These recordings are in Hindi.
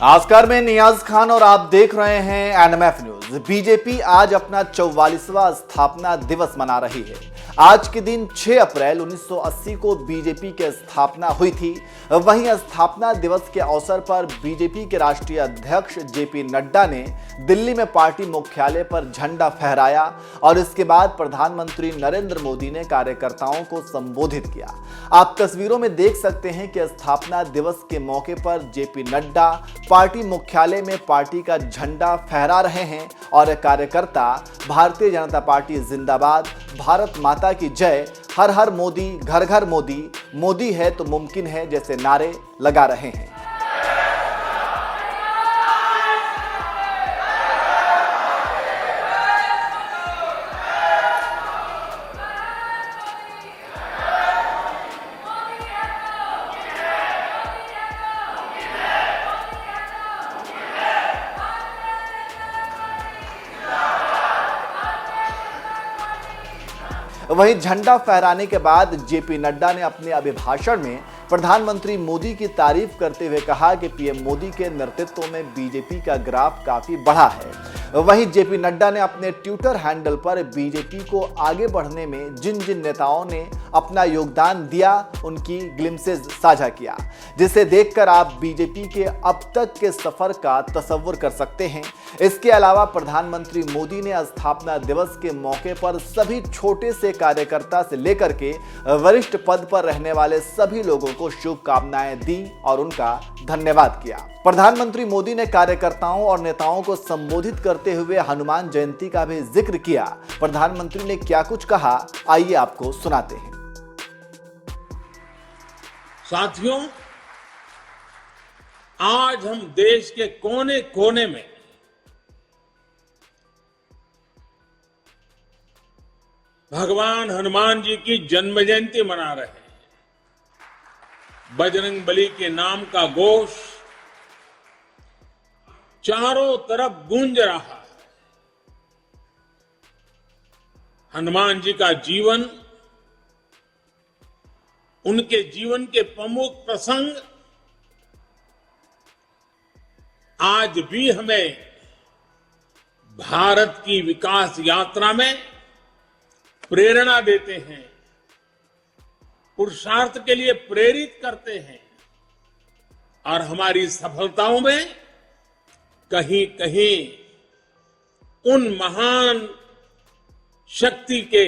आस्कर में नियाज खान और आप देख रहे हैं एनएमएफ न्यूज। बीजेपी आज अपना 44वां स्थापना दिवस मना रही है। आज के दिन 6 अप्रैल 1980 को बीजेपी की स्थापना हुई थी। वहीं स्थापना दिवस के अवसर पर बीजेपी के राष्ट्रीय अध्यक्ष जेपी नड्डा ने दिल्ली में पार्टी मुख्यालय पर झंडा फहराया और इसके बाद प्रधानमंत्री नरेंद्र मोदी ने कार्यकर्ताओं को संबोधित किया। आप तस्वीरों में देख सकते हैं कि स्थापना दिवस के मौके पर जेपी नड्डा पार्टी मुख्यालय में पार्टी का झंडा फहरा रहे हैं और कार्यकर्ता भारतीय जनता पार्टी जिंदाबाद, भारत माता की जय, हर हर मोदी, घर घर मोदी, मोदी है तो मुमकिन है जैसे नारे लगा रहे हैं। वहीं झंडा फहराने के बाद जेपी नड्डा ने अपने अभिभाषण में प्रधानमंत्री मोदी की तारीफ करते हुए कहा कि पीएम मोदी के नेतृत्व में बीजेपी का ग्राफ काफी बढ़ा है। वहीं जेपी नड्डा ने अपने ट्विटर हैंडल पर बीजेपी को आगे बढ़ने में जिन जिन नेताओं ने अपना योगदान दिया उनकी ग्लिम्सेस साझा किया, जिसे देखकर आप बीजेपी के अब तक के सफर का तसव्वुर कर सकते हैं। इसके अलावा प्रधानमंत्री मोदी ने स्थापना दिवस के मौके पर सभी छोटे से कार्यकर्ता से लेकर के वरिष्ठ पद पर रहने वाले सभी लोगों को शुभकामनाएं दी और उनका धन्यवाद किया। प्रधानमंत्री मोदी ने कार्यकर्ताओं और नेताओं को संबोधित करते हुए हनुमान जयंती का भी जिक्र किया। प्रधानमंत्री ने क्या कुछ कहा, आइए आपको सुनाते हैं। साथियों, आज हम देश के कोने कोने में भगवान हनुमान जी की जन्म जयंती मना रहे हैं। बजरंगबली के नाम का घोष चारों तरफ गूंज रहा है। हनुमान जी का जीवन, उनके जीवन के प्रमुख प्रसंग आज भी हमें भारत की विकास यात्रा में प्रेरणा देते हैं, पुरुषार्थ के लिए प्रेरित करते हैं और हमारी सफलताओं में कहीं कहीं उन महान शक्ति के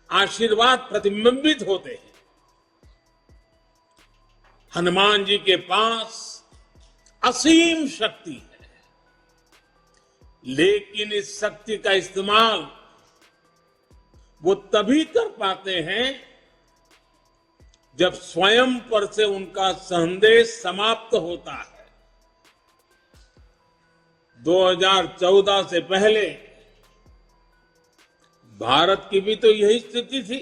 आशीर्वाद प्रतिबिंबित होते हैं। हनुमान जी के पास असीम शक्ति है, लेकिन इस शक्ति का इस्तेमाल वो तभी कर पाते हैं जब स्वयं पर से उनका संदेश समाप्त होता है। 2014 से पहले भारत की भी तो यही स्थिति थी।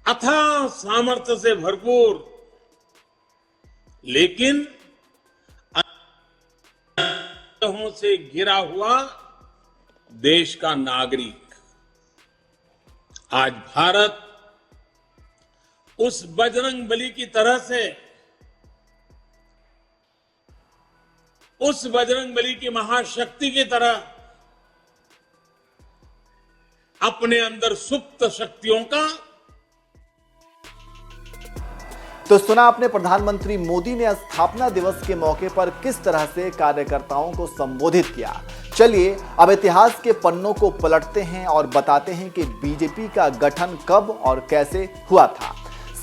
अथाह सामर्थ्य से भरपूर, लेकिन से घिरा हुआ देश का नागरिक। आज भारत उस बजरंगबली की तरह से, उस बजरंगबली की महाशक्ति की तरह अपने अंदर सुप्त शक्तियों का। तो सुना आपने प्रधानमंत्री मोदी ने स्थापना दिवस के मौके पर किस तरह से कार्यकर्ताओं को संबोधित किया। चलिए अब इतिहास के पन्नों को पलटते हैं और बताते हैं कि बीजेपी का गठन कब और कैसे हुआ था।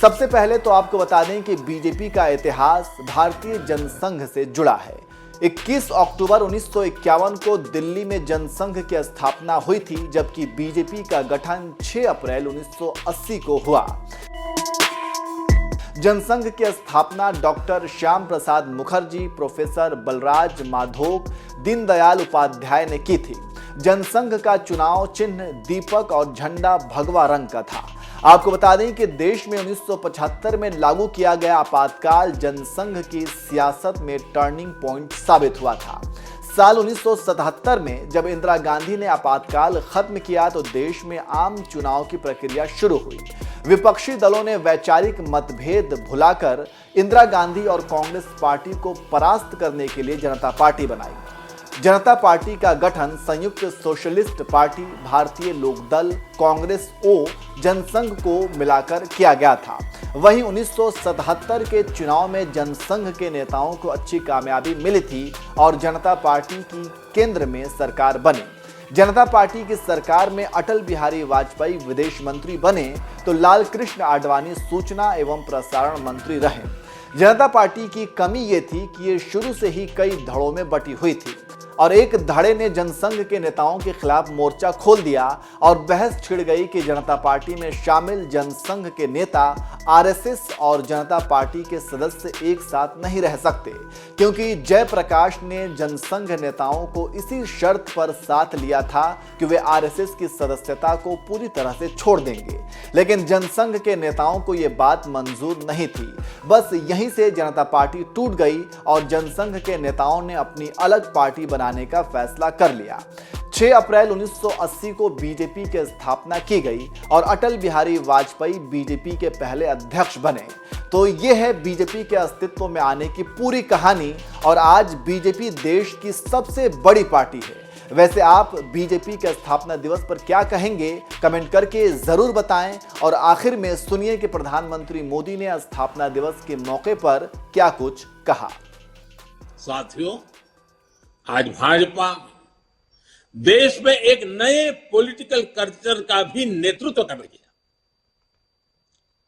सबसे पहले तो आपको बता दें कि बीजेपी का इतिहास भारतीय जनसंघ से जुड़ा है। 21 अक्टूबर 1951 को दिल्ली में जनसंघ की स्थापना हुई थी, जबकि बीजेपी का गठन 6 अप्रैल 1980 को हुआ। जनसंघ की स्थापना डॉक्टर श्याम प्रसाद मुखर्जी, प्रोफेसर बलराज माधोक, दीनदयाल उपाध्याय ने की थी। जनसंघ का चुनाव चिन्ह दीपक और झंडा भगवा रंग का था। आपको बता दें कि देश में 1975 में लागू किया गया आपातकाल जनसंघ की सियासत में टर्निंग पॉइंट साबित हुआ था। साल 1977 में जब इंदिरा गांधी ने आपातकाल खत्म किया तो देश में आम चुनाव की प्रक्रिया शुरू हुई। विपक्षी दलों ने वैचारिक मतभेद भुलाकर इंदिरा गांधी और कांग्रेस पार्टी को परास्त करने के लिए जनता पार्टी बनाई। जनता पार्टी का गठन संयुक्त सोशलिस्ट पार्टी, भारतीय लोकदल, कांग्रेस ओ जनसंघ को मिलाकर किया गया था। वहीं 1977 के चुनाव में जनसंघ के नेताओं को अच्छी कामयाबी मिली थी और जनता पार्टी की केंद्र में सरकार बनी। जनता पार्टी की सरकार में अटल बिहारी वाजपेयी विदेश मंत्री बने तो लाल कृष्ण आडवाणी सूचना एवं प्रसारण मंत्री रहे। जनता पार्टी की कमी ये थी कि ये शुरू से ही कई धड़ों में बटी हुई थी और एक धड़े ने जनसंघ के नेताओं के खिलाफ मोर्चा खोल दिया और बहस छिड़ गई कि जनता पार्टी में शामिल जनसंघ के नेता आरएसएस और जनता पार्टी के सदस्य एक साथ नहीं रह सकते, क्योंकि जयप्रकाश ने जनसंघ नेताओं को इसी शर्त पर साथ लिया था कि वे आरएसएस की सदस्यता को पूरी तरह से छोड़ देंगे। लेकिन जनसंघ के नेताओं को यह बात मंजूर नहीं थी। बस यहीं से जनता पार्टी टूट गई और जनसंघ के नेताओं ने अपनी अलग पार्टी बनाने का फैसला कर लिया। 6 अप्रैल 1980 को बीजेपी की स्थापना की गई और अटल बिहारी वाजपेयी बीजेपी के पहले अध्यक्ष बने। तो ये है बीजेपी के अस्तित्व में आने की पूरी कहानी और आज बीजेपी देश की सबसे बड़ी पार्टी है। वैसे आप बीजेपी के स्थापना दिवस पर क्या कहेंगे, कमेंट करके जरूर बताएं और आखिर में सुनिए कि प्रधानमंत्री मोदी ने स्थापना दिवस के मौके पर क्या कुछ कहा। साथियों, आज भाजपा देश में एक नए पॉलिटिकल कल्चर का भी नेतृत्व कर रही है।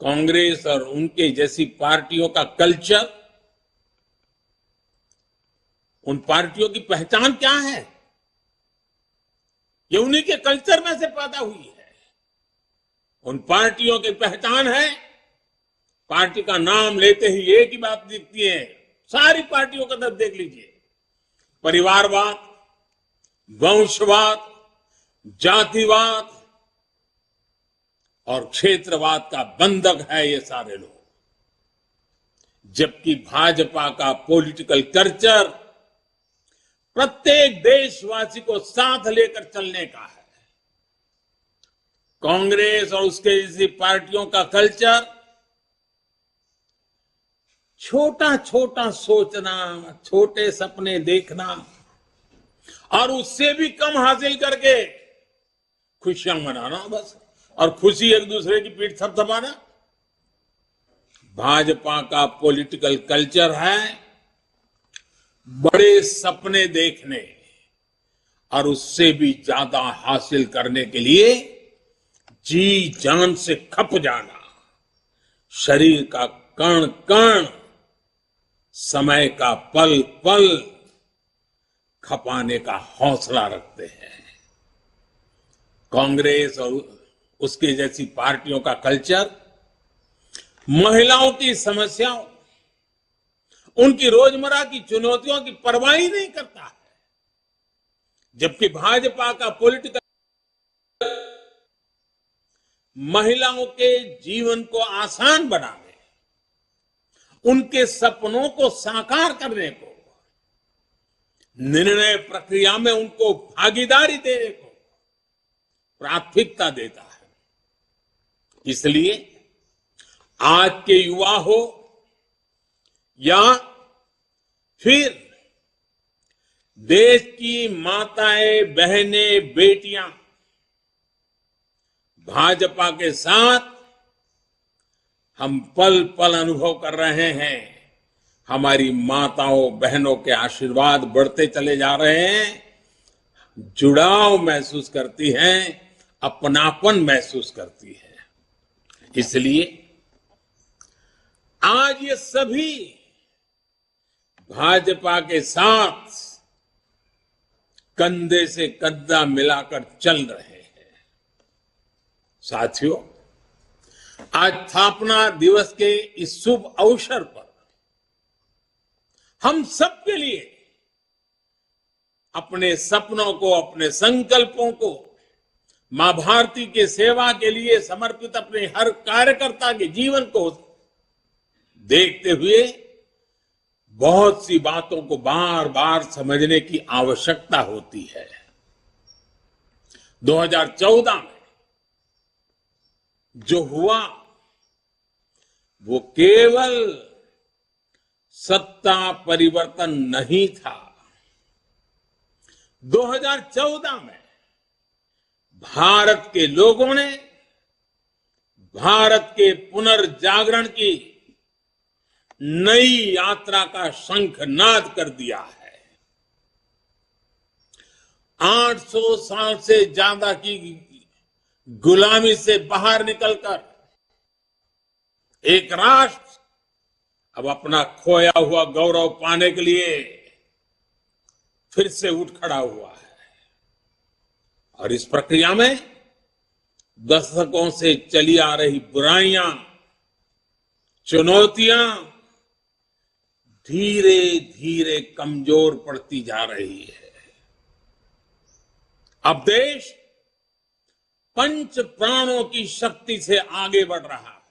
कांग्रेस और उनके जैसी पार्टियों का कल्चर, उन पार्टियों की पहचान क्या है? ये उन्हीं के कल्चर में से पैदा हुई है। उन पार्टियों की पहचान है, पार्टी का नाम लेते ही एक ही बात दिखती है, सारी पार्टियों का तरफ देख लीजिए, परिवारवाद, वंशवाद, जातिवाद और क्षेत्रवाद का बंधक है ये सारे लोग। जबकि भाजपा का पॉलिटिकल कल्चर प्रत्येक देशवासी को साथ लेकर चलने का है। कांग्रेस और उसके जैसी पार्टियों का कल्चर छोटा छोटा सोचना, छोटे सपने देखना और उससे भी कम हासिल करके खुशियां मनाना बस, और खुशी एक दूसरे की पीठ थपथपाना। भाजपा का पॉलिटिकल कल्चर है बड़े सपने देखने और उससे भी ज्यादा हासिल करने के लिए जी जान से खप जाना, शरीर का कण कण, समय का पल पल खपाने का हौसला रखते हैं। कांग्रेस और उसके जैसी पार्टियों का कल्चर महिलाओं की समस्याओं, उनकी रोजमर्रा की चुनौतियों की परवाह ही नहीं करता है। जबकि भाजपा का पॉलिटिकल महिलाओं के जीवन को आसान बनाने, उनके सपनों को साकार करने को, निर्णय प्रक्रिया में उनको भागीदारी देने को प्राथमिकता देता है। इसलिए आज के युवा हो या फिर देश की माताएं, बहनें, बेटियां भाजपा के साथ हम पल पल अनुभव कर रहे हैं। हमारी माताओं बहनों के आशीर्वाद बढ़ते चले जा रहे हैं, जुड़ाव महसूस करती हैं, अपनापन महसूस करती है। इसलिए आज ये सभी भाजपा के साथ कंधे से कंधा मिलाकर चल रहे हैं। साथियों, आज स्थापना दिवस के इस शुभ अवसर पर हम सबके लिए अपने सपनों को, अपने संकल्पों को, मां भारती के सेवा के लिए समर्पित अपने हर कार्यकर्ता के जीवन को देखते हुए बहुत सी बातों को बार बार समझने की आवश्यकता होती है। 2014 में जो हुआ वो केवल सत्ता परिवर्तन नहीं था। 2014 में भारत के लोगों ने भारत के पुनर्जागरण की नई यात्रा का शंखनाद कर दिया है। 800 साल से ज्यादा की गुलामी से बाहर निकलकर एक राष्ट्र अब अपना खोया हुआ गौरव पाने के लिए फिर से उठ खड़ा हुआ है। और इस प्रक्रिया में दशकों से चली आ रही बुराइयां, चुनौतियां धीरे धीरे कमजोर पड़ती जा रही है। अब देश पंच प्राणों की शक्ति से आगे बढ़ रहा है।